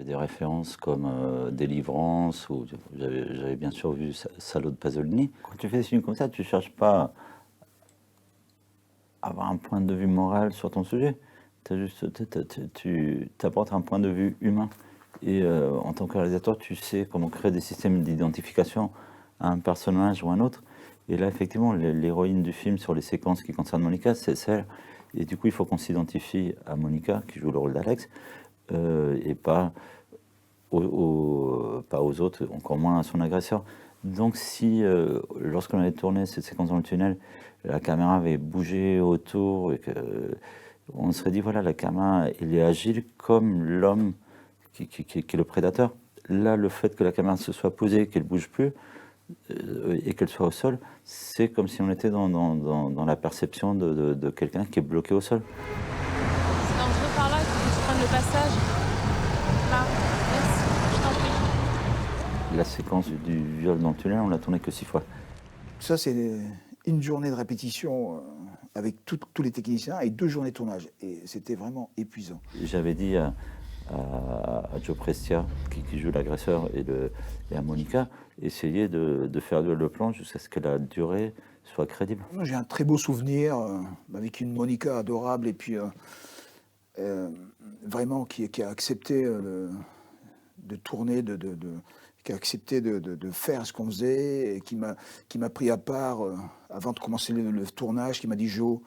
Des références comme Délivrance, ou j'avais bien sûr vu Salaud de Pasolini. Quand tu fais des films comme ça, tu ne cherches pas à avoir un point de vue moral sur ton sujet. Tu apportes un point de vue humain. Et en tant que réalisateur, tu sais comment créer des systèmes d'identification à un personnage ou à un autre. Et là, effectivement, l'héroïne du film sur les séquences qui concernent Monica, c'est celle. Et du coup, il faut qu'on s'identifie à Monica, qui joue le rôle d'Alex, et pas aux autres, encore moins à son agresseur. Donc si, lorsqu'on avait tourné cette séquence dans le tunnel, la caméra avait bougé autour, et on serait dit, voilà, la caméra, elle est agile comme l'homme qui est le prédateur. Là, le fait que la caméra se soit posée, qu'elle ne bouge plus, et qu'elle soit au sol, c'est comme si on était dans la perception de quelqu'un qui est bloqué au sol. C'est dangereux par là, il faut que tu prennes le passage. Là, merci, je t'en prie. La séquence du viol dans le tunnel, on l'a tournée que 6 fois. Ça, c'est une journée de répétition avec tous les techniciens et 2 journées de tournage. Et c'était vraiment épuisant. J'avais dit à Joe Prestia, qui joue l'agresseur, et à Monica, essayer de faire le plan jusqu'à ce que la durée soit crédible. J'ai un très beau souvenir avec une Monica adorable et puis vraiment qui a accepté de tourner, qui a accepté de faire ce qu'on faisait et qui m'a pris à part avant de commencer le tournage, qui m'a dit « Jo,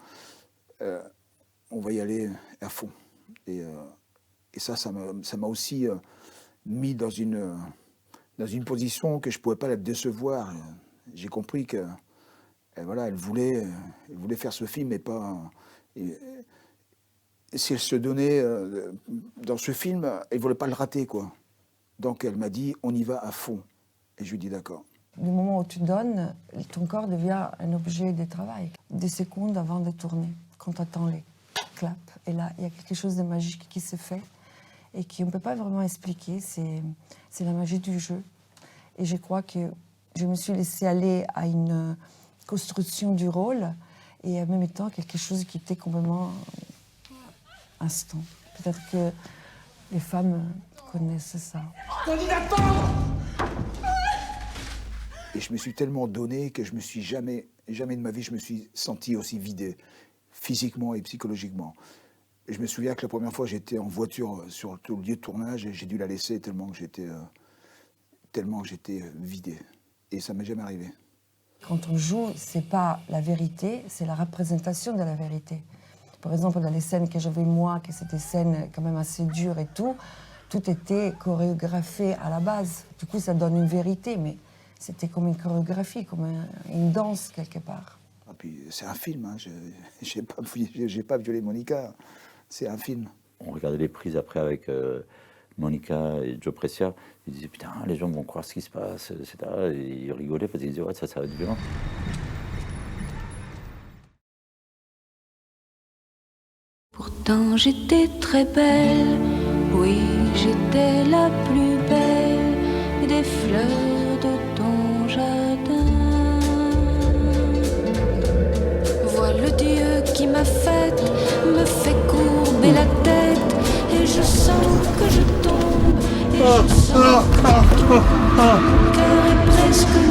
on va y aller à fond ». Et ça m'a aussi mis dans une position que je ne pouvais pas la décevoir. J'ai compris que voilà, elle voulait faire ce film et pas... Et si elle se donnait dans ce film, elle ne voulait pas le rater, quoi. Donc elle m'a dit, on y va à fond. Et je lui ai dit d'accord. Du moment où tu donnes, ton corps devient un objet de travail. Des secondes avant de tourner, quand tu attends les claps. Et là, il y a quelque chose de magique qui se fait et qu'on ne peut pas vraiment expliquer. C'est la magie du jeu. Et je crois que je me suis laissée aller à une construction du rôle et en même temps quelque chose qui était complètement instant. Peut-être que les femmes connaissent ça. Et je me suis tellement donné que je me suis jamais de ma vie, je me suis senti aussi vidé, physiquement et psychologiquement. Et je me souviens que la première fois, j'étais en voiture sur le lieu de tournage et j'ai dû la laisser tellement que j'étais vidé. Et ça m'est jamais arrivé. Quand on joue, c'est pas la vérité, c'est la représentation de la vérité. Par exemple, dans les scènes que j'avais moi, que c'était des scènes quand même assez dures et tout était chorégraphié à la base. Du coup, ça donne une vérité, mais c'était comme une chorégraphie, comme une danse quelque part. Et puis, c'est un film, hein. J'ai pas violé Monica, c'est un film. On regardait les prises après avec Monica et Joe Prestia. Ils disaient, putain, les gens vont croire ce qui se passe, etc. Et ils rigolaient parce qu'ils disaient, ouais, ça va être violent. Pourtant j'étais très belle, oui j'étais la plus belle des fleurs de ton jardin. Vois le Dieu qui m'a faite, me fait courber la tête, et je sens que je tombe, et je sens que mon cœur est presque